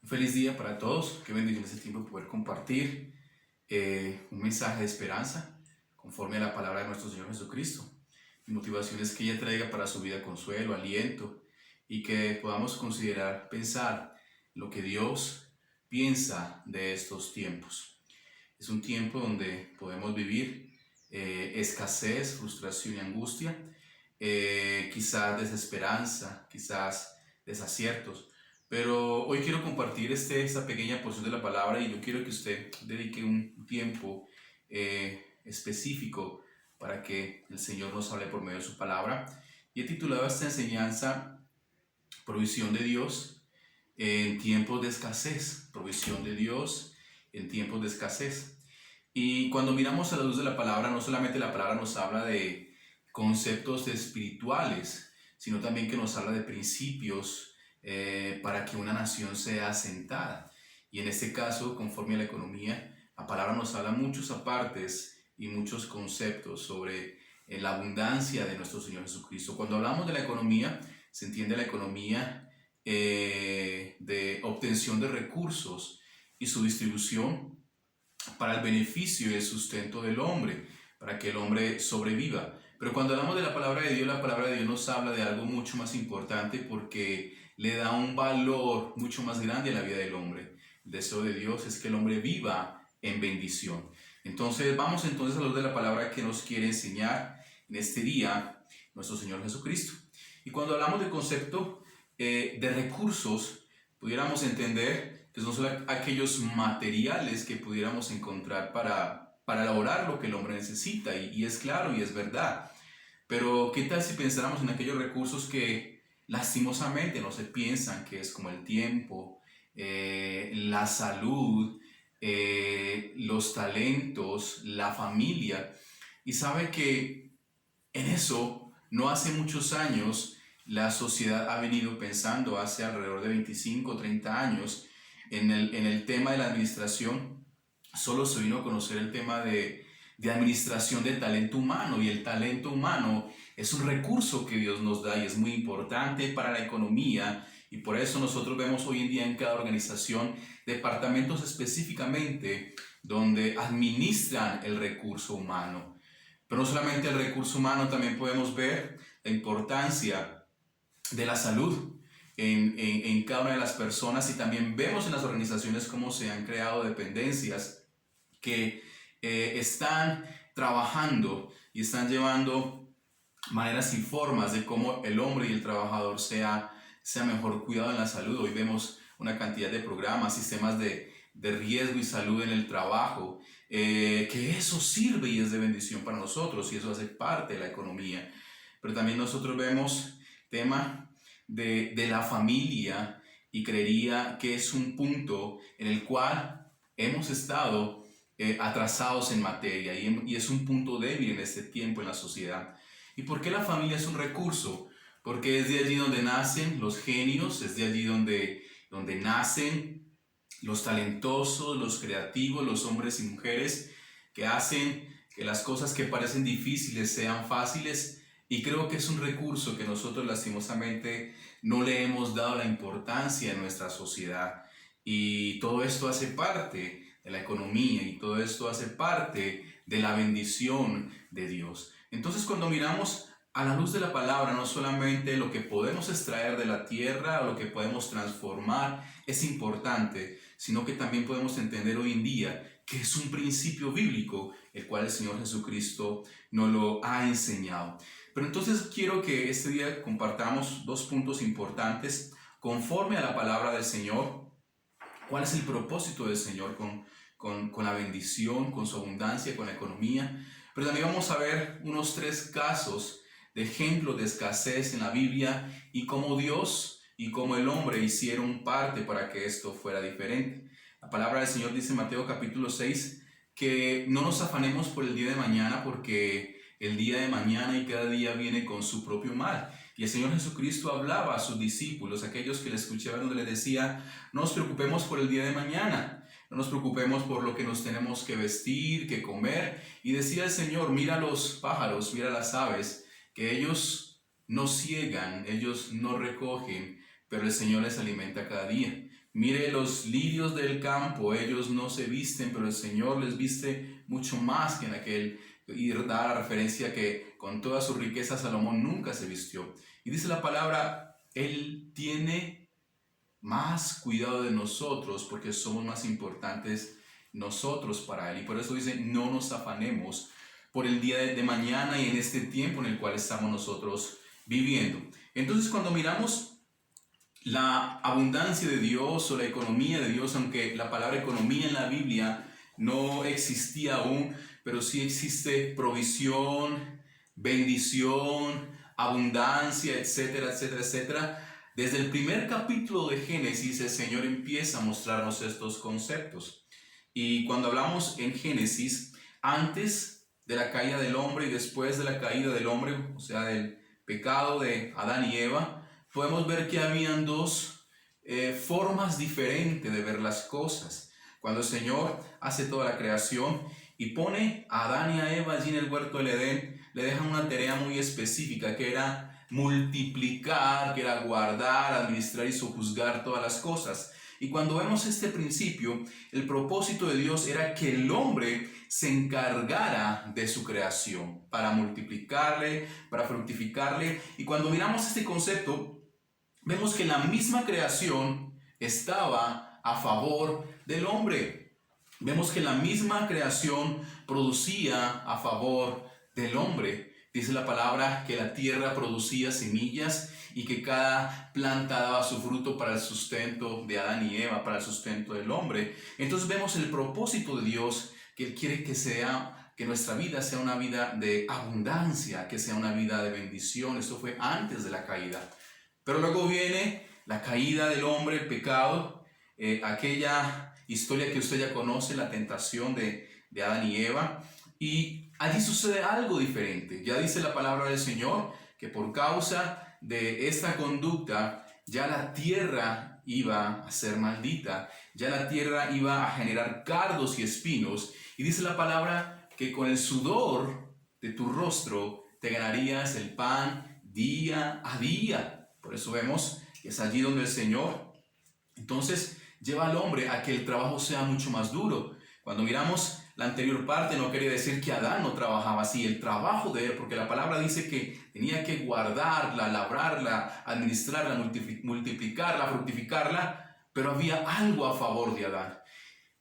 Un feliz día para todos. Qué bendición este tiempo de poder compartir un mensaje de esperanza conforme a la palabra de nuestro Señor Jesucristo. Mi motivación es que ella traiga para su vida consuelo, aliento y que podamos considerar, pensar lo que Dios piensa de estos tiempos. Es un tiempo donde podemos vivir escasez, frustración y angustia, quizás desesperanza, quizás desaciertos. Pero hoy quiero compartir esta pequeña porción de la palabra y yo quiero que usted dedique un tiempo específico para que el Señor nos hable por medio de su palabra. Y he titulado esta enseñanza Provisión de Dios en tiempos de escasez. Provisión de Dios en tiempos de escasez. Y cuando miramos a la luz de la palabra, no solamente la palabra nos habla de conceptos espirituales, sino también que nos habla de principios para que una nación sea asentada. Y en este caso, conforme a la economía, la palabra nos habla muchos apartes y muchos conceptos sobre la abundancia de nuestro Señor Jesucristo. Cuando hablamos de la economía, se entiende la economía de obtención de recursos y su distribución para el beneficio y el sustento del hombre, para que el hombre sobreviva. Pero cuando hablamos de la palabra de Dios nos habla de algo mucho más importante porque le da un valor mucho más grande a la vida del hombre. El deseo de Dios es que el hombre viva en bendición. Entonces vamos a la luz de la palabra que nos quiere enseñar en este día nuestro Señor Jesucristo. Y cuando hablamos del concepto de recursos, pudiéramos entender que no son aquellos materiales que pudiéramos encontrar para elaborar lo que el hombre necesita, y es claro y es verdad. Pero ¿qué tal si pensáramos en aquellos recursos que lastimosamente no se piensan, que es como el tiempo, la salud, los talentos, la familia? Y sabe que en eso no hace muchos años la sociedad ha venido pensando, hace alrededor de 25 o 30 años, en el tema de la administración. Solo se vino a conocer el tema de administración del talento humano, y el talento humano es un recurso que Dios nos da y es muy importante para la economía, y por eso nosotros vemos hoy en día en cada organización departamentos específicamente donde administran el recurso humano. Pero no solamente el recurso humano, también podemos ver la importancia de la salud en cada una de las personas, y también vemos en las organizaciones cómo se han creado dependencias que están trabajando y están llevando maneras y formas de cómo el hombre y el trabajador sea mejor cuidado en la salud. Hoy vemos una cantidad de programas, sistemas de riesgo y salud en el trabajo, que eso sirve y es de bendición para nosotros, y eso hace parte de la economía. Pero también nosotros vemos tema de la familia, y creería que es un punto en el cual hemos estado atrasados en materia, y es un punto débil en este tiempo en la sociedad. ¿Y por qué la familia es un recurso? Porque es de allí donde nacen los genios, es de allí donde nacen los talentosos, los creativos, los hombres y mujeres que hacen que las cosas que parecen difíciles sean fáciles. Y creo que es un recurso que nosotros lastimosamente no le hemos dado la importancia en nuestra sociedad. Y todo esto hace parte de la economía, y todo esto hace parte de la bendición de Dios. Entonces, cuando miramos a la luz de la palabra, no solamente lo que podemos extraer de la tierra o lo que podemos transformar es importante, sino que también podemos entender hoy en día que es un principio bíblico, el cual el Señor Jesucristo nos lo ha enseñado. Pero entonces quiero que este día compartamos dos puntos importantes conforme a la palabra del Señor. ¿Cuál es el propósito del Señor con la bendición, con su abundancia, con la economía? Pero también vamos a ver unos 3 casos de ejemplos de escasez en la Biblia, y cómo Dios y cómo el hombre hicieron parte para que esto fuera diferente. La palabra del Señor dice en Mateo capítulo 6 que no nos afanemos por el día de mañana, porque el día de mañana y cada día viene con su propio mal. Y el Señor Jesucristo hablaba a sus discípulos, aquellos que le escuchaban, donde le decía: no nos preocupemos por el día de mañana, no nos preocupemos por lo que nos tenemos que vestir, que comer. Y decía el Señor: mira los pájaros, mira las aves, que ellos no siegan, ellos no recogen, pero el Señor les alimenta cada día. Mire los lirios del campo, ellos no se visten, pero el Señor les viste mucho más que en aquel. Y da la referencia que con toda su riqueza Salomón nunca se vistió. Y dice la palabra, Él tiene más cuidado de nosotros porque somos más importantes nosotros para Él. Y por eso dice, no nos afanemos por el día de mañana y en este tiempo en el cual estamos nosotros viviendo. Entonces, cuando miramos la abundancia de Dios o la economía de Dios, aunque la palabra economía en la Biblia no existía aún, pero sí existe provisión, bendición, abundancia, etcétera, etcétera, etcétera. Desde el primer capítulo de Génesis, el Señor empieza a mostrarnos estos conceptos. Y cuando hablamos en Génesis, antes de la caída del hombre y después de la caída del hombre, o sea, del pecado de Adán y Eva, podemos ver que habían dos formas diferentes de ver las cosas. Cuando el Señor hace toda la creación y pone a Adán y a Eva allí en el huerto del Edén, le dejan una tarea muy específica que era multiplicar, que era guardar, administrar y sojuzgar todas las cosas. Y cuando vemos este principio, el propósito de Dios era que el hombre se encargara de su creación para multiplicarle, para fructificarle. Y cuando miramos este concepto, vemos que la misma creación estaba a favor del hombre. Vemos que la misma creación producía a favor del hombre. Dice la palabra que la tierra producía semillas y que cada planta daba su fruto para el sustento de Adán y Eva, para el sustento del hombre. Entonces vemos el propósito de Dios, que Él quiere que nuestra vida sea una vida de abundancia, que sea una vida de bendición. Esto fue antes de la caída. Pero luego viene la caída del hombre, el pecado, aquella historia que usted ya conoce, la tentación de Adán y Eva. Y allí sucede algo diferente. Ya dice la palabra del Señor que por causa de esta conducta ya la tierra iba a ser maldita, ya la tierra iba a generar cardos y espinos. Y dice la palabra que con el sudor de tu rostro te ganarías el pan día a día. Por eso vemos que es allí donde el Señor entonces lleva al hombre a que el trabajo sea mucho más duro. Cuando miramos la anterior parte, no quería decir que Adán no trabajaba así, el trabajo de él, porque la palabra dice que tenía que guardarla, labrarla, administrarla, multiplicarla, fructificarla, pero había algo a favor de Adán.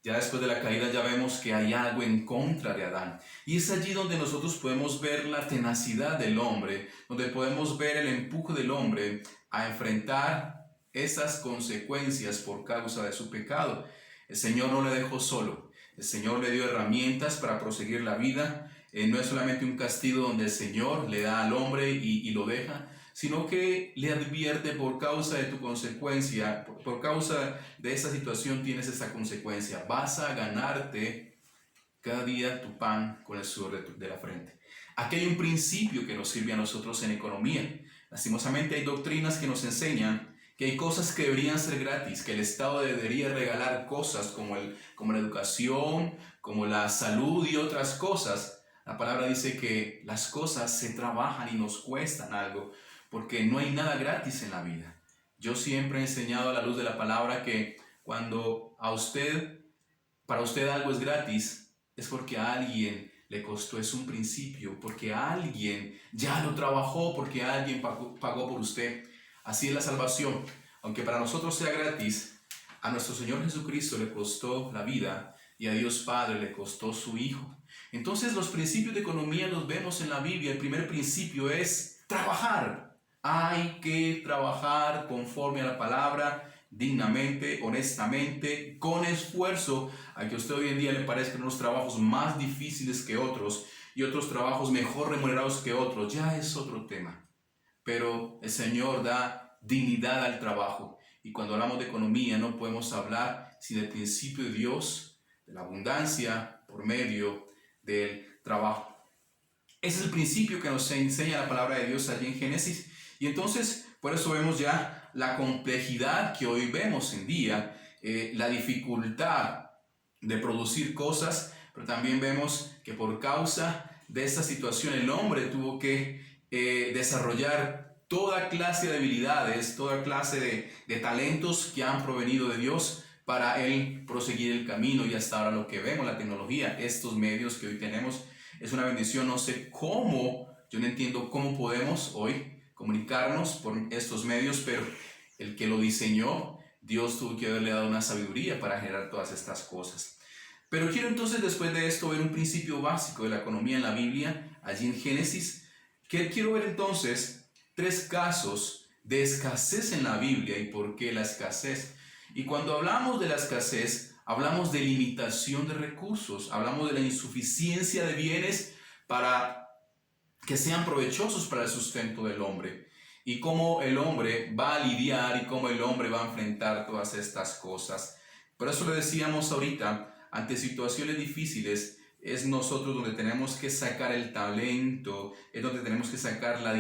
Ya después de la caída ya vemos que hay algo en contra de Adán. Y es allí donde nosotros podemos ver la tenacidad del hombre, donde podemos ver el empuje del hombre a enfrentar esas consecuencias por causa de su pecado. El Señor no le dejó solo. El Señor le dio herramientas para proseguir la vida. No es solamente un castigo donde el Señor le da al hombre y lo deja, sino que le advierte: por causa de tu consecuencia, por causa de esa situación tienes esa consecuencia. Vas a ganarte cada día tu pan con el sudor de la frente. Aquí hay un principio que nos sirve a nosotros en economía. Lastimosamente hay doctrinas que nos enseñan que hay cosas que deberían ser gratis, que el Estado debería regalar cosas como la educación, como la salud y otras cosas. La palabra dice que las cosas se trabajan y nos cuestan algo, porque no hay nada gratis en la vida. Yo siempre he enseñado a la luz de la palabra que cuando para usted algo es gratis, es porque a alguien le costó, es un principio, porque alguien ya lo trabajó, porque alguien pagó por usted. Así es la salvación. Aunque para nosotros sea gratis, a nuestro Señor Jesucristo le costó la vida y a Dios Padre le costó su Hijo. Entonces los principios de economía los vemos en la Biblia. El primer principio es trabajar. Hay que trabajar conforme a la palabra, dignamente, honestamente, con esfuerzo. A que a usted hoy en día le parezcan unos trabajos más difíciles que otros y otros trabajos mejor remunerados que otros, ya es otro tema. Pero el Señor da dignidad al trabajo. Y cuando hablamos de economía no podemos hablar sin el principio de Dios, de la abundancia por medio del trabajo. Ese es el principio que nos enseña la palabra de Dios allí en Génesis. Y entonces, por eso vemos ya la complejidad que hoy vemos en día, la dificultad de producir cosas, pero también vemos que por causa de esta situación el hombre tuvo que desarrollar toda clase de habilidades, toda clase de talentos que han provenido de Dios para él proseguir el camino. Y hasta ahora lo que vemos, la tecnología, estos medios que hoy tenemos, es una bendición. No sé cómo, yo no entiendo cómo podemos hoy comunicarnos por estos medios, pero el que lo diseñó, Dios tuvo que haberle dado una sabiduría para generar todas estas cosas. Pero quiero entonces, después de esto, ver un principio básico de la economía en la Biblia, allí en Génesis. Quiero ver entonces 3 casos de escasez en la Biblia y por qué la escasez. Y cuando hablamos de la escasez, hablamos de limitación de recursos, hablamos de la insuficiencia de bienes para que sean provechosos para el sustento del hombre. Y cómo el hombre va a lidiar y cómo el hombre va a enfrentar todas estas cosas. Por eso le decíamos ahorita, ante situaciones difíciles, es nosotros donde tenemos que sacar el talento, es donde tenemos que sacar la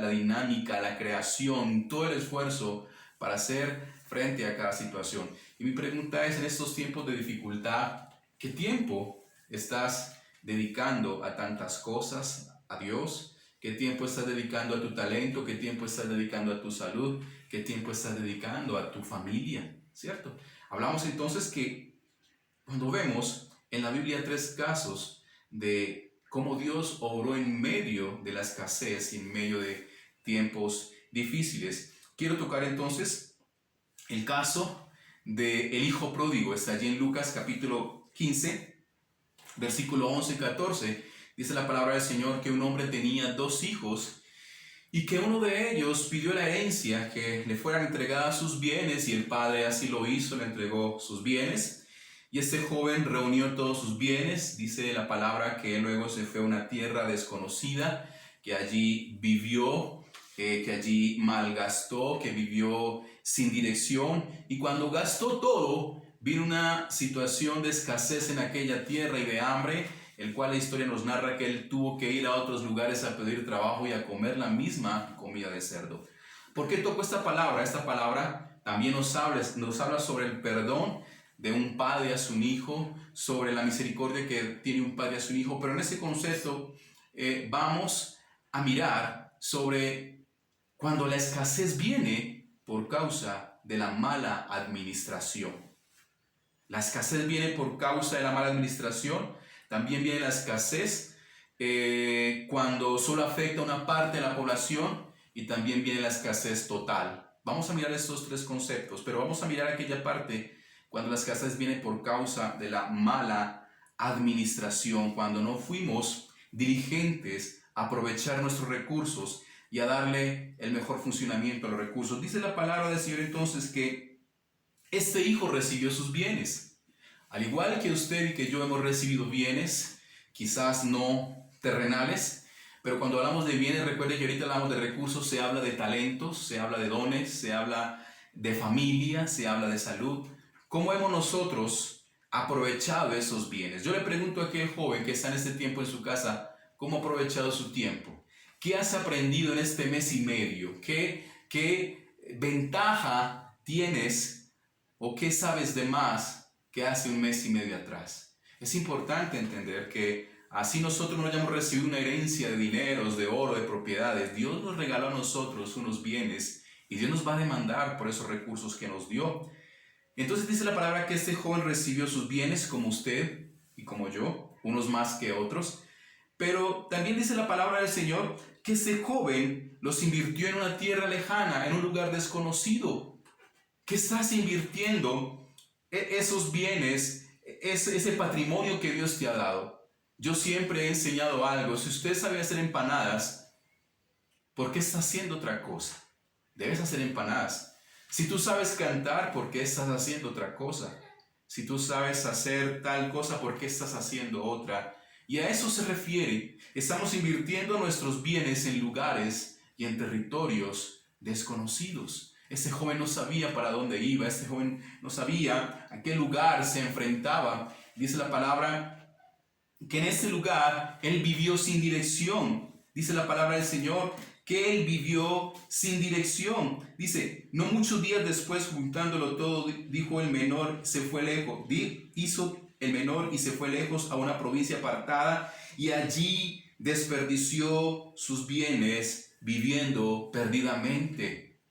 dinámica, la creación, todo el esfuerzo para hacer frente a cada situación. Y mi pregunta es, en estos tiempos de dificultad, ¿qué tiempo estás dedicando a tantas cosas, a Dios? ¿Qué tiempo estás dedicando a tu talento? ¿Qué tiempo estás dedicando a tu salud? ¿Qué tiempo estás dedicando a tu familia? ¿Cierto? Hablamos entonces que cuando vemos en la Biblia 3 casos de cómo Dios obró en medio de la escasez y en medio de tiempos difíciles, quiero tocar entonces el caso del hijo pródigo. Está allí en Lucas capítulo 15, versículo 11 y 14. Dice la palabra del Señor que un hombre tenía 2 hijos y que uno de ellos pidió la herencia, que le fueran entregadas sus bienes, y el padre así lo hizo, le entregó sus bienes. Y este joven reunió todos sus bienes. Dice la palabra que luego se fue a una tierra desconocida, que allí vivió, que allí malgastó, que vivió sin dirección. Y cuando gastó todo, vino una situación de escasez en aquella tierra y de hambre, el cual la historia nos narra que él tuvo que ir a otros lugares a pedir trabajo y a comer la misma comida de cerdo. ¿Por qué toco esta palabra? Esta palabra también nos habla sobre el perdón de un padre a su hijo, sobre la misericordia que tiene un padre a su hijo, pero en ese concepto vamos a mirar sobre cuando la escasez viene por causa de la mala administración. La escasez viene por causa de la mala administración. También viene la escasez cuando solo afecta a una parte de la población, y también viene la escasez total. Vamos a mirar estos 3 conceptos, pero vamos a mirar aquella parte cuando la escasez viene por causa de la mala administración, cuando no fuimos diligentes a aprovechar nuestros recursos y a darle el mejor funcionamiento a los recursos. Dice la palabra del Señor entonces que este hijo recibió sus bienes. Al igual que usted y que yo hemos recibido bienes, quizás no terrenales, pero cuando hablamos de bienes, recuerde que ahorita hablamos de recursos, se habla de talentos, se habla de dones, se habla de familia, se habla de salud. ¿Cómo hemos nosotros aprovechado esos bienes? Yo le pregunto a aquel joven que está en este tiempo en su casa, ¿cómo ha aprovechado su tiempo? ¿Qué has aprendido en este mes y medio? ¿Qué ventaja tienes o qué sabes de más que hace un mes y medio atrás? Es importante entender que así nosotros no hayamos recibido una herencia de dineros, de oro, de propiedades, Dios nos regaló a nosotros unos bienes y Dios nos va a demandar por esos recursos que nos dio. Entonces dice la palabra que este joven recibió sus bienes como usted y como yo, unos más que otros, pero también dice la palabra del Señor que ese joven los invirtió en una tierra lejana, en un lugar desconocido. ¿Qué estás invirtiendo esos bienes, ese patrimonio que Dios te ha dado? Yo siempre he enseñado algo: si usted sabe hacer empanadas, ¿por qué está haciendo otra cosa? Debes hacer empanadas. Si tú sabes cantar, ¿por qué estás haciendo otra cosa? Si tú sabes hacer tal cosa, ¿por qué estás haciendo otra? Y a eso se refiere. Estamos invirtiendo nuestros bienes en lugares y en territorios desconocidos. Este joven no sabía para dónde iba, este joven no sabía a qué lugar se enfrentaba. Dice la palabra que en este lugar él vivió sin dirección. Dice la palabra del Señor que él vivió sin dirección. Dice, no muchos días después, juntándolo todo, dijo el menor, se fue lejos. Hizo el menor y se fue lejos a una provincia apartada y allí desperdició sus bienes viviendo perdidamente.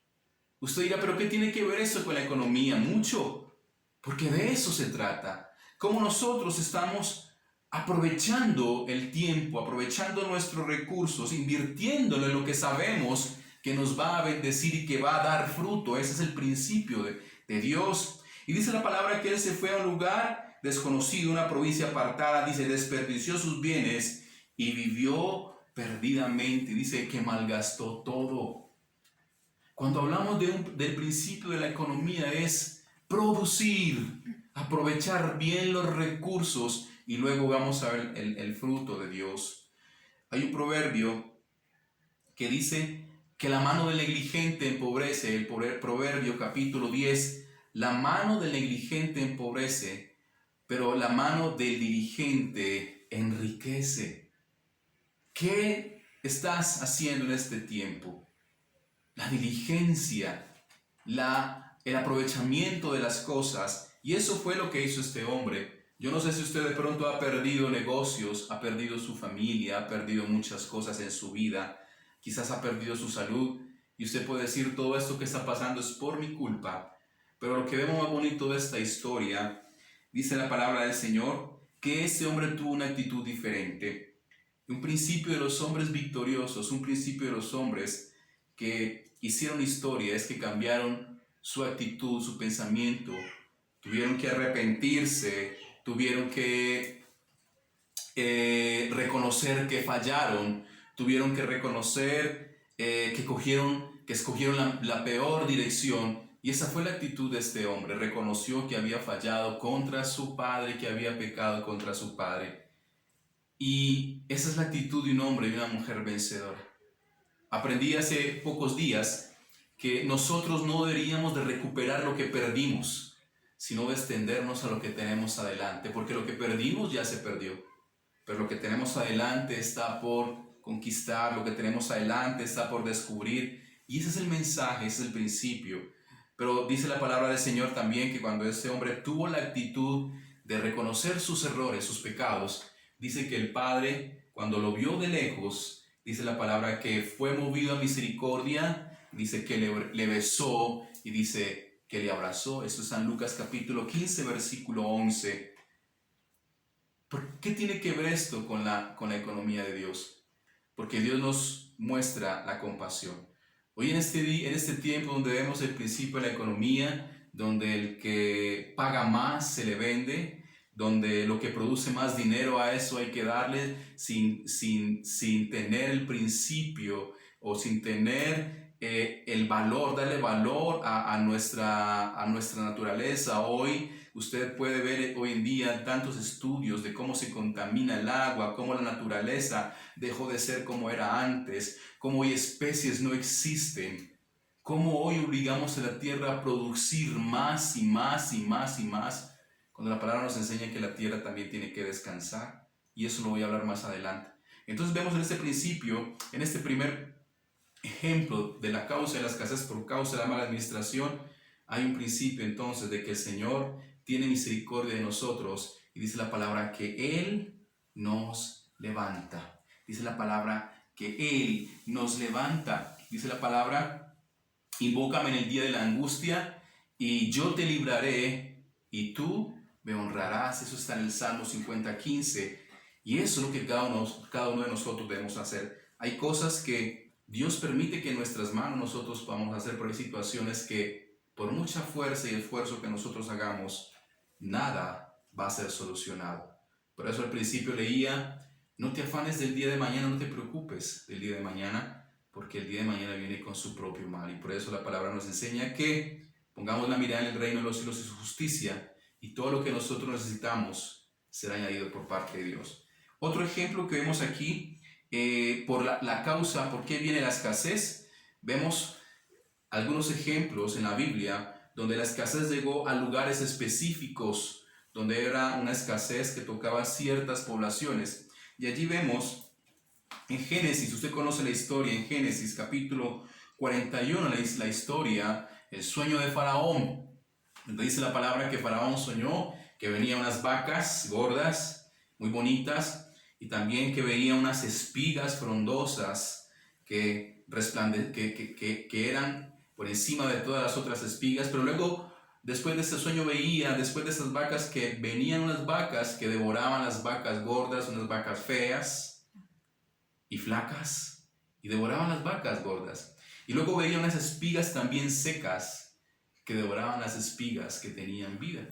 Usted dirá, ¿pero qué tiene que ver eso con la economía? Mucho, porque de eso se trata. Cómo nosotros estamos aprovechando el tiempo, aprovechando nuestros recursos, invirtiéndolo en lo que sabemos que nos va a bendecir y que va a dar fruto. Ese es el principio de Dios. Y dice la palabra que Él se fue a un lugar desconocido, una provincia apartada, dice, desperdició sus bienes y vivió perdidamente. Dice que malgastó todo. Cuando hablamos del principio de la economía es producir, aprovechar bien los recursos y luego vamos a ver el fruto de Dios. Hay un proverbio que dice que la mano del negligente empobrece, el proverbio capítulo 10, la mano del negligente empobrece, pero la mano del diligente enriquece. ¿Qué estás haciendo en este tiempo? La diligencia, el aprovechamiento de las cosas. Y eso fue lo que hizo este hombre. Yo no sé si usted de pronto ha perdido negocios, ha perdido su familia, ha perdido muchas cosas en su vida, quizás ha perdido su salud, y usted puede decir, todo esto que está pasando es por mi culpa. Pero lo que vemos más bonito de esta historia, dice la palabra del Señor, que este hombre tuvo una actitud diferente. Un principio de los hombres victoriosos, un principio de los hombres que hicieron historia, es que cambiaron su actitud, su pensamiento, tuvieron que arrepentirse, tuvieron que reconocer que fallaron, tuvieron que reconocer que escogieron la peor dirección. Y esa fue la actitud de este hombre. Reconoció que había fallado contra su padre, que había pecado contra su padre. Y esa es la actitud de un hombre y una mujer vencedora. Aprendí hace pocos días que nosotros no deberíamos de recuperar lo que perdimos, sino de extendernos a lo que tenemos adelante, porque lo que perdimos ya se perdió, pero lo que tenemos adelante está por conquistar, lo que tenemos adelante está por descubrir, y ese es el mensaje, ese es el principio. Pero dice la palabra del Señor también que cuando este hombre tuvo la actitud de reconocer sus errores, sus pecados, dice que el Padre, cuando lo vio de lejos, dice la palabra que fue movido a misericordia, dice que le besó y dice que le abrazó. Esto está en Lucas capítulo 15, versículo 11. ¿Por qué tiene que ver esto con la economía de Dios? Porque Dios nos muestra la compasión. Hoy en este tiempo donde vemos el principio de la economía, donde el que paga más se le vende, donde lo que produce más dinero a eso hay que darle sin tener el principio o sin tener el valor, darle valor a nuestra naturaleza. Hoy usted puede ver hoy en día tantos estudios de cómo se contamina el agua, cómo la naturaleza dejó de ser como era antes, cómo hoy especies no existen, cómo hoy obligamos a la tierra a producir más y más y más y más, cuando la palabra nos enseña que la tierra también tiene que descansar, y eso lo voy a hablar más adelante. Entonces vemos en este principio, en este primer ejemplo de la causa de la escasez por causa de la mala administración, hay un principio entonces de que el Señor tiene misericordia de nosotros, y dice la palabra que Él nos levanta. Dice la palabra que Él nos levanta. Dice la palabra, invócame en el día de la angustia y yo te libraré y tú me honrarás. Eso está en el Salmo 50:15. Y eso es lo que cada uno de nosotros debemos hacer. Hay cosas que Dios permite que en nuestras manos nosotros podamos hacer, pero hay situaciones que por mucha fuerza y esfuerzo que nosotros hagamos, nada va a ser solucionado. Por eso al principio leía, no te afanes del día de mañana, no te preocupes del día de mañana, porque el día de mañana viene con su propio mal. Y por eso la palabra nos enseña que pongamos la mirada en el reino de los cielos y su justicia, y todo lo que nosotros necesitamos será añadido por parte de Dios. Otro ejemplo que vemos aquí, por la causa, ¿por qué viene la escasez? Vemos algunos ejemplos en la Biblia donde la escasez llegó a lugares específicos, donde era una escasez que tocaba ciertas poblaciones. Y allí vemos en Génesis, usted conoce la historia, en Génesis capítulo 41, la historia, el sueño de Faraón, donde dice la palabra que Faraón soñó que venían unas vacas gordas, muy bonitas, y también que veía unas espigas frondosas que que eran por encima de todas las otras espigas, pero luego, después de ese sueño veía, después de esas vacas, que venían unas vacas que devoraban las vacas gordas, unas vacas feas y flacas, y devoraban las vacas gordas. Y luego veía unas espigas también secas que devoraban las espigas que tenían vida.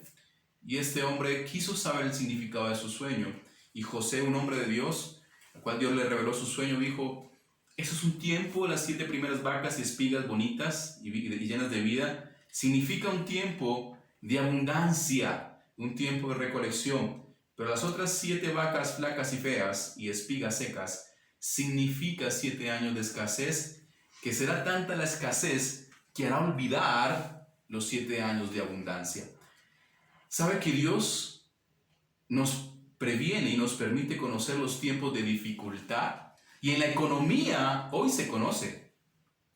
Y este hombre quiso saber el significado de su sueño. Y José, un hombre de Dios, al cual Dios le reveló su sueño, dijo: eso es un tiempo, las 7 primeras vacas y espigas bonitas y llenas de vida, significa un tiempo de abundancia, un tiempo de recolección. Pero las otras 7 vacas flacas y feas y espigas secas, significa 7 años de escasez, que será tanta la escasez que hará olvidar los 7 años de abundancia. ¿Sabe que Dios nos previene y nos permite conocer los tiempos de dificultad? Y en la economía hoy se conoce.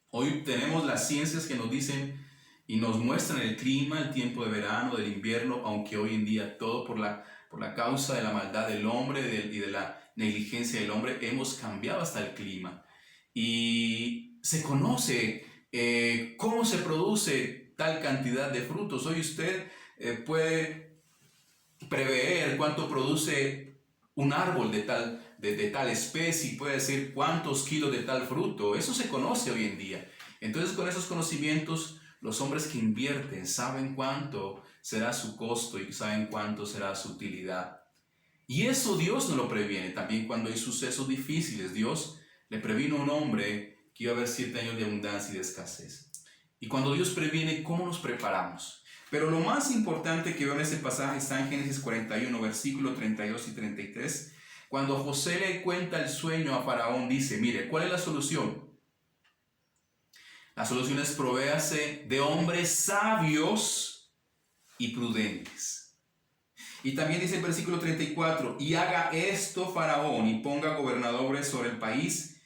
Hoy tenemos las ciencias que nos dicen y nos muestran el clima, el tiempo de verano, del invierno, aunque hoy en día todo por la causa de la maldad del hombre y de la negligencia del hombre hemos cambiado hasta el clima. Y se conoce cómo se produce tal cantidad de frutos. Hoy usted puede prever cuánto produce un árbol de tal especie, puede decir cuántos kilos de tal fruto. Eso se conoce hoy en día. Entonces, con esos conocimientos, los hombres que invierten saben cuánto será su costo y saben cuánto será su utilidad. Y eso Dios nos lo previene. También cuando hay sucesos difíciles, Dios le previno a un hombre que iba a haber 7 años de abundancia y de escasez. Y cuando Dios previene, ¿cómo nos preparamos? Pero lo más importante que veo en ese pasaje está en Génesis 41, versículos 32 y 33. Cuando José le cuenta el sueño a Faraón, dice: mire, ¿cuál es la solución? La solución es: provéase de hombres sabios y prudentes. Y también dice el versículo 34: y haga esto Faraón, y ponga gobernadores sobre el país,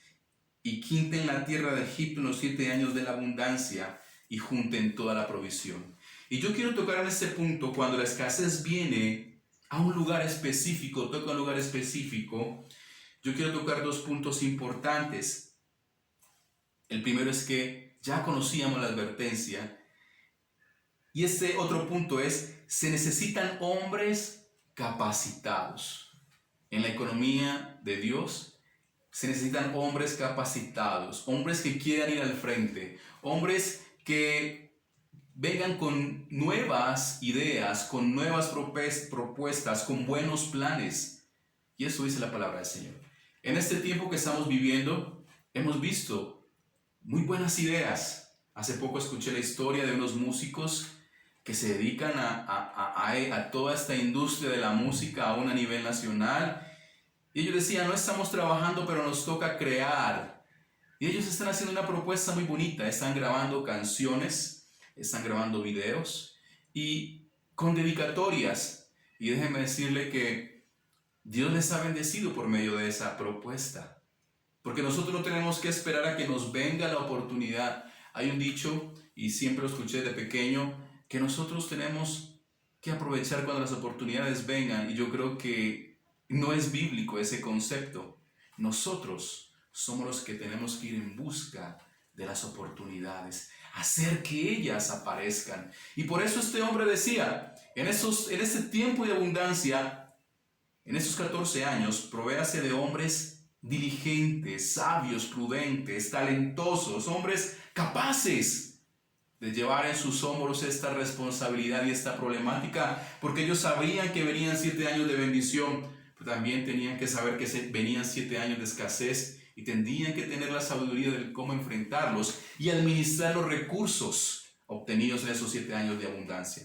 y quinten la tierra de Egipto en los 7 años de la abundancia, y junten toda la provisión. Y yo quiero tocar en este punto, cuando la escasez viene a un lugar específico, toca un lugar específico, yo quiero tocar 2 puntos importantes. El primero es que ya conocíamos la advertencia, y este otro punto es: se necesitan hombres capacitados. En la economía de Dios se necesitan hombres capacitados, hombres que quieran ir al frente, hombres que vengan con nuevas ideas, con nuevas propuestas, con buenos planes. Y eso dice la palabra del Señor. En este tiempo que estamos viviendo, hemos visto muy buenas ideas. Hace poco escuché la historia de unos músicos que se dedican a toda esta industria de la música, aún a nivel nacional. Y ellos decían: no estamos trabajando, pero nos toca crear. Y ellos están haciendo una propuesta muy bonita. Están grabando canciones, están grabando videos y con dedicatorias. Y déjenme decirle que Dios les ha bendecido por medio de esa propuesta. Porque nosotros no tenemos que esperar a que nos venga la oportunidad. Hay un dicho, y siempre lo escuché de pequeño, que nosotros tenemos que aprovechar cuando las oportunidades vengan. Y yo creo que no es bíblico ese concepto. Nosotros somos los que tenemos que ir en busca de las oportunidades, hacer que ellas aparezcan. Y por eso este hombre decía: en ese tiempo de abundancia, en esos 14 años, provéase de hombres diligentes, sabios, prudentes, talentosos, hombres capaces de llevar en sus hombros esta responsabilidad y esta problemática, porque ellos sabían que venían 7 años de bendición, pero también tenían que saber que venían 7 años de escasez, y tendrían que tener la sabiduría de cómo enfrentarlos y administrar los recursos obtenidos en esos 7 años de abundancia.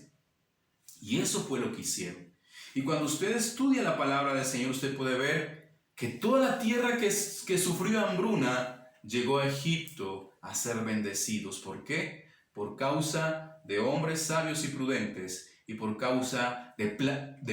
Y eso fue lo que hicieron. Y cuando usted estudia la palabra del Señor, usted puede ver que toda la tierra que sufrió hambruna llegó a Egipto a ser bendecidos. ¿Por qué? Por causa de hombres sabios y prudentes, y por causa de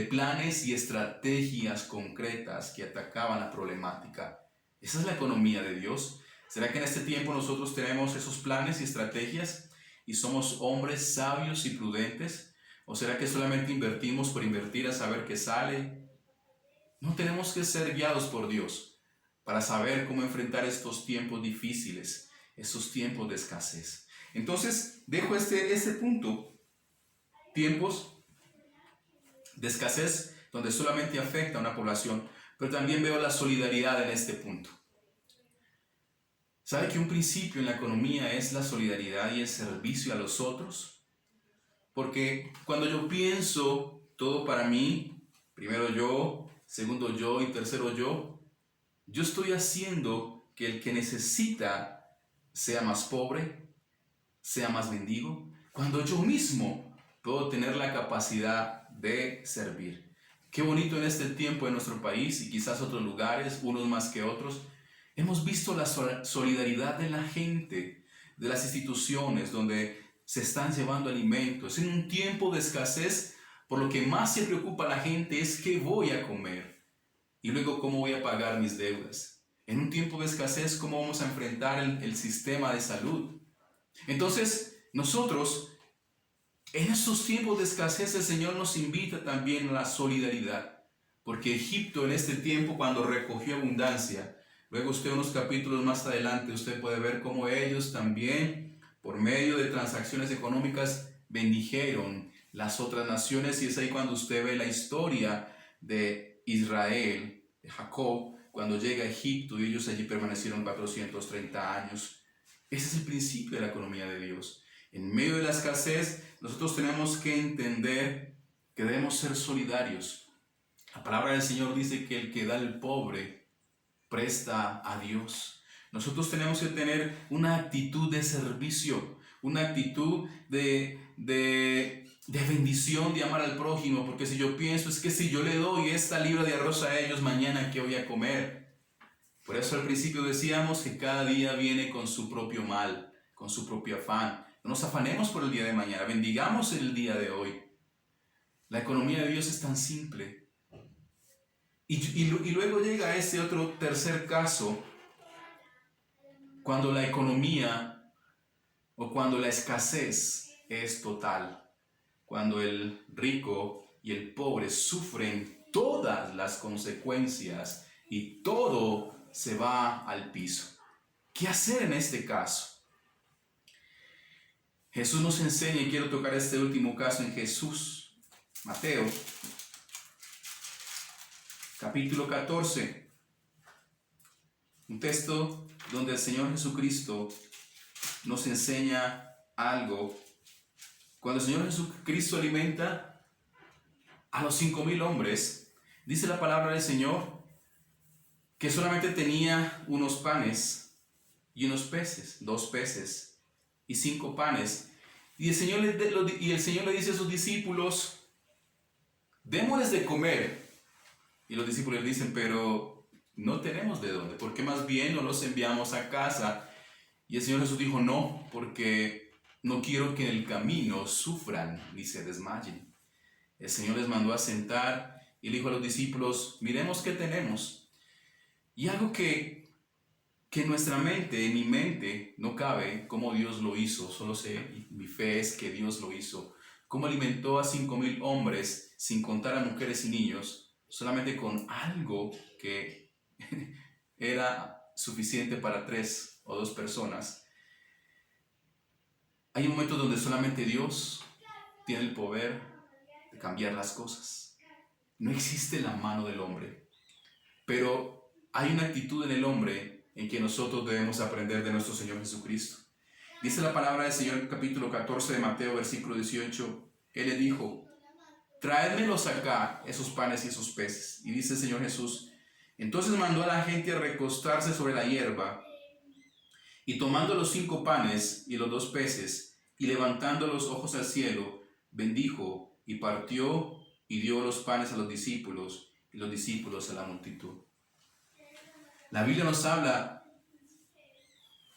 planes y estrategias concretas que atacaban la problemática. Esa es la economía de Dios. ¿Será que en este tiempo nosotros tenemos esos planes y estrategias y somos hombres sabios y prudentes? ¿O será que solamente invertimos por invertir a saber qué sale? No, tenemos que ser guiados por Dios para saber cómo enfrentar estos tiempos difíciles. esos tiempos de escasez. Entonces, dejo este punto, tiempos de escasez donde solamente afecta a una población, pero también veo la solidaridad en este punto. ¿Sabe que un principio en la economía es la solidaridad y el servicio a los otros? Porque cuando yo pienso todo para mí, primero yo, segundo yo y tercero yo estoy haciendo que el que necesita sea más pobre, sea más mendigo, cuando yo mismo puedo tener la capacidad de servir. Qué bonito en este tiempo en nuestro país y quizás otros lugares, unos más que otros, hemos visto la solidaridad de la gente, de las instituciones donde se están llevando alimentos. En un tiempo de escasez, por lo que más se preocupa la gente es qué voy a comer y luego cómo voy a pagar mis deudas. En un tiempo de escasez, cómo vamos a enfrentar el sistema de salud. Entonces, nosotros, en estos tiempos de escasez, el Señor nos invita también a la solidaridad. Porque Egipto en este tiempo, cuando recogió abundancia, luego usted unos capítulos más adelante, usted puede ver cómo ellos también, por medio de transacciones económicas, bendijeron las otras naciones. Y es ahí cuando usted ve la historia de Israel, de Jacob, cuando llega a Egipto y ellos allí permanecieron 430 años. Ese es el principio de la economía de Dios. En medio de la escasez, nosotros tenemos que entender que debemos ser solidarios. La palabra del Señor dice que el que da al pobre presta a Dios. Nosotros tenemos que tener una actitud de servicio, una actitud de bendición, de amar al prójimo, porque si yo pienso es que si yo le doy esta libra de arroz a ellos, mañana ¿qué voy a comer? Por eso al principio decíamos que cada día viene con su propio mal, con su propio afán. No nos afanemos por el día de mañana, bendigamos el día de hoy. La economía de Dios es tan simple. Y luego llega ese otro tercer caso, cuando la economía o cuando la escasez es total, cuando el rico y el pobre sufren todas las consecuencias y todo se va al piso. ¿Qué hacer en este caso? Jesús nos enseña, y quiero tocar este último caso en Jesús, Mateo, capítulo 14, un texto donde el Señor Jesucristo nos enseña algo. Cuando el Señor Jesucristo alimenta a los 5,000 hombres, dice la palabra del Señor que solamente tenía unos panes y unos peces, 2 peces y 5 panes. Y el Señor le dice a sus discípulos, démosles de comer. Y los discípulos dicen, pero no tenemos de dónde, ¿por qué más bien no los enviamos a casa? Y el Señor Jesús dijo, no, porque no quiero que en el camino sufran ni se desmayen. El Señor les mandó a sentar y le dijo a los discípulos, miremos qué tenemos. Y algo que en nuestra mente, en mi mente, no cabe cómo Dios lo hizo, solo sé, mi fe es que Dios lo hizo. Cómo alimentó a 5,000 hombres, sin contar a mujeres y niños, solamente con algo que era suficiente para 3 o 2 personas. Hay momentos donde solamente Dios tiene el poder de cambiar las cosas. No existe la mano del hombre, pero hay una actitud en el hombre en que nosotros debemos aprender de nuestro Señor Jesucristo. Dice la palabra del Señor en el capítulo 14 de Mateo, versículo 18. Él le dijo, traédmelos acá, esos panes y esos peces. Y dice el Señor Jesús, entonces mandó a la gente a recostarse sobre la hierba, y tomando los 5 panes y los 2 peces, y levantando los ojos al cielo, bendijo y partió y dio los panes a los discípulos, y los discípulos a la multitud. La Biblia nos habla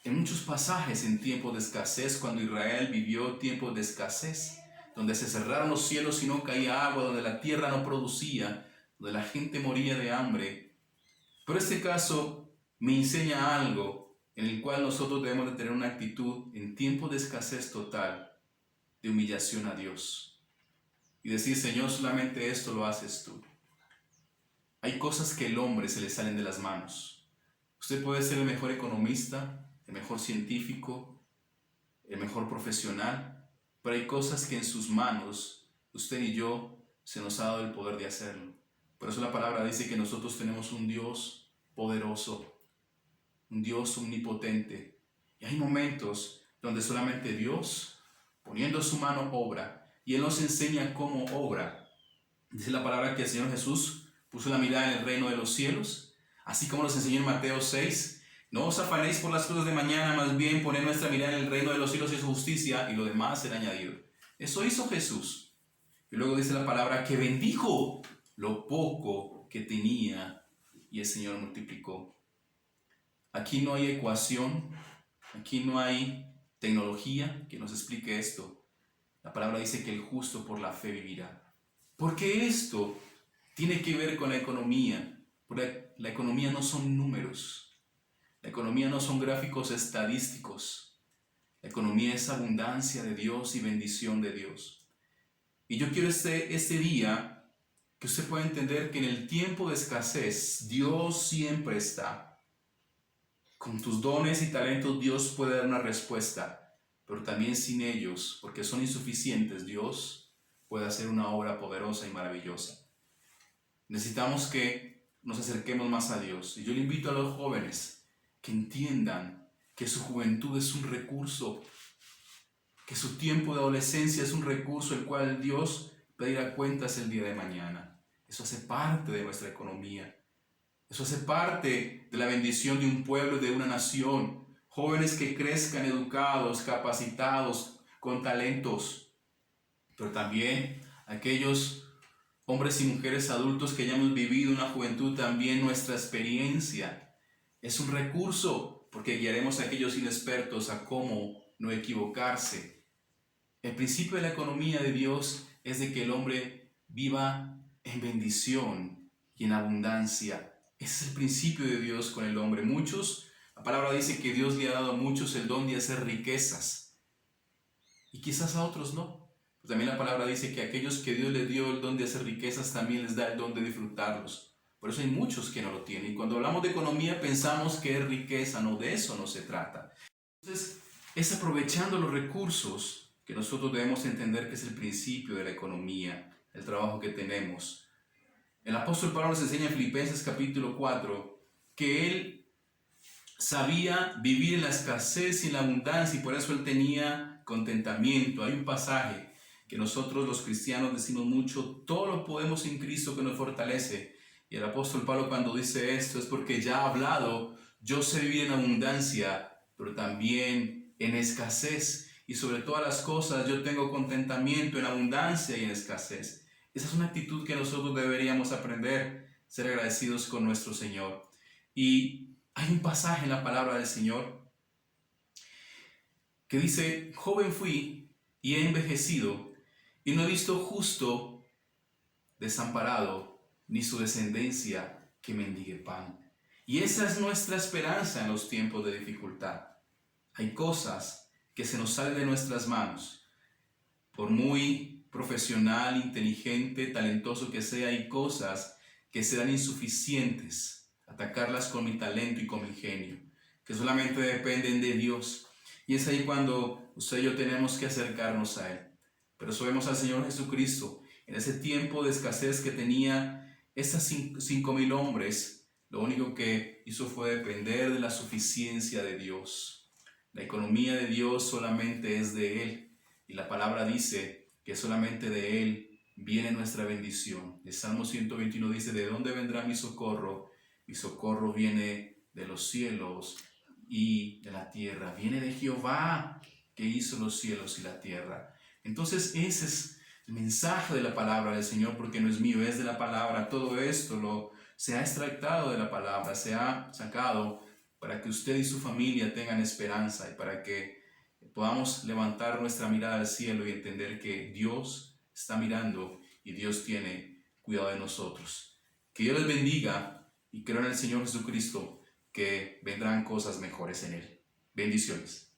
en muchos pasajes en tiempos de escasez, cuando Israel vivió tiempos de escasez, donde se cerraron los cielos y no caía agua, donde la tierra no producía, donde la gente moría de hambre. Pero este caso me enseña algo en el cual nosotros debemos de tener una actitud en tiempos de escasez total, de humillación a Dios. Y decir, Señor, solamente esto lo haces tú. Hay cosas que el hombre se le salen de las manos. Usted puede ser el mejor economista, el mejor científico, el mejor profesional, pero hay cosas que en sus manos, usted y yo, se nos ha dado el poder de hacerlo. Por eso la palabra dice que nosotros tenemos un Dios poderoso, un Dios omnipotente. Y hay momentos donde solamente Dios, poniendo su mano, obra. Y Él nos enseña cómo obra. Dice la palabra que el Señor Jesús puso la mirada en el reino de los cielos, así como nos enseñó en Mateo 6. No os afanéis por las cosas de mañana, más bien poned nuestra mirada en el reino de los cielos y su justicia, y lo demás será añadido. Eso hizo Jesús. Y luego dice la palabra que bendijo lo poco que tenía y el Señor multiplicó. Aquí no hay ecuación, aquí no hay tecnología que nos explique esto. La palabra dice que el justo por la fe vivirá. Porque esto tiene que ver con la economía. Porque la economía no son números. La economía no son gráficos estadísticos. La economía es abundancia de Dios y bendición de Dios. Y yo quiero este día que usted pueda entender que en el tiempo de escasez Dios siempre está. Con tus dones y talentos Dios puede dar una respuesta, pero también sin ellos, porque son insuficientes, Dios puede hacer una obra poderosa y maravillosa. Necesitamos que nos acerquemos más a Dios. Y yo le invito a los jóvenes que entiendan que su juventud es un recurso, que su tiempo de adolescencia es un recurso el cual Dios pedirá cuentas el día de mañana. Eso hace parte de nuestra economía. Eso hace parte de la bendición de un pueblo y de una nación. Jóvenes que crezcan educados, capacitados, con talentos. Pero también aquellos hombres y mujeres adultos que ya hemos vivido una juventud, también nuestra experiencia es un recurso, porque guiaremos a aquellos inexpertos a cómo no equivocarse. El principio de la economía de Dios es de que el hombre viva en bendición y en abundancia. Ese es el principio de Dios con el hombre. La palabra dice que Dios le ha dado a muchos el don de hacer riquezas y quizás a otros no. Pero también la palabra dice que a aquellos que Dios les dio el don de hacer riquezas también les da el don de disfrutarlos. Por eso hay muchos que no lo tienen. Y cuando hablamos de economía pensamos que es riqueza, no, de eso no se trata. Entonces es aprovechando los recursos que nosotros debemos entender que es el principio de la economía, el trabajo que tenemos. El apóstol Pablo nos enseña en Filipenses capítulo 4 que él sabía vivir en la escasez y en la abundancia y por eso él tenía contentamiento. Hay un pasaje que nosotros los cristianos decimos mucho: todo lo podemos en Cristo que nos fortalece. Y el apóstol Pablo cuando dice esto es porque ya ha hablado: yo sé vivir en abundancia, pero también en escasez. Y sobre todas las cosas yo tengo contentamiento en abundancia y en escasez. Esa es una actitud que nosotros deberíamos aprender, ser agradecidos con nuestro Señor. Y hay un pasaje en la palabra del Señor que dice: joven fui y he envejecido, y no he visto justo desamparado, ni su descendencia que mendigue pan. Y esa es nuestra esperanza en los tiempos de dificultad. Hay cosas que se nos salen de nuestras manos, por muy profesional, inteligente, talentoso que sea, hay cosas que serán insuficientes, atacarlas con mi talento y con mi genio, que solamente dependen de Dios. Y es ahí cuando usted y yo tenemos que acercarnos a Él. Pero sabemos al Señor Jesucristo, en ese tiempo de escasez que tenía esas 5,000 hombres, lo único que hizo fue depender de la suficiencia de Dios. La economía de Dios solamente es de Él. Y la palabra dice que solamente de Él viene nuestra bendición. El Salmo 121 dice: ¿de dónde vendrá mi socorro? Mi socorro viene de los cielos y de la tierra. Viene de Jehová, que hizo los cielos y la tierra. Entonces ese es el mensaje de la palabra del Señor, porque no es mío, es de la palabra. Todo esto se ha extractado de la palabra, se ha sacado para que usted y su familia tengan esperanza y para que podamos levantar nuestra mirada al cielo y entender que Dios está mirando y Dios tiene cuidado de nosotros. Que Dios les bendiga y creo en el Señor Jesucristo que vendrán cosas mejores en Él. Bendiciones.